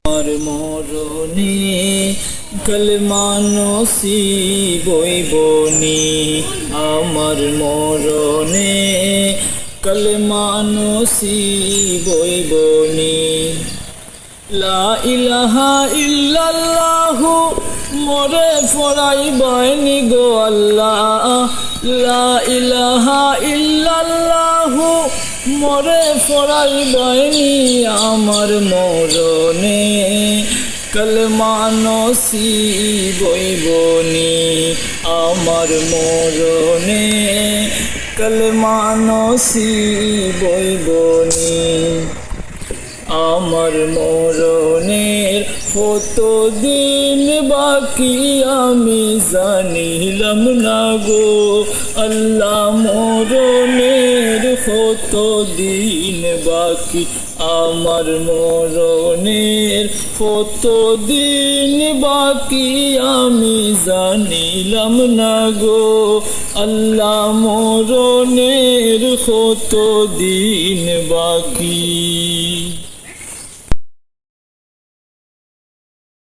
আমার মরণে কলমা নসিব হইবনি, আমার মরণে কলমা নসিব হইবনি। লা ইলাহা ইল্লাল্লাহু মোরে ফরাইবানি গো আল্লাহ, লা ইলাহা ইল্লাল্লাহু মোরে ফরাইবানি, আমার মরণে কলমা নসিব হইবনি, আমার মরণে কলমা নসিব হইবনি। আমার মরণের কত দিন বাকি আমি জানিলাম না গো আল্লাহ, মরণের কত দিন বাকি, আমার মরণের কত দিন বাকি আমি জানিলাম না গো আল্লাহ, মরণের কত দিন বাকি।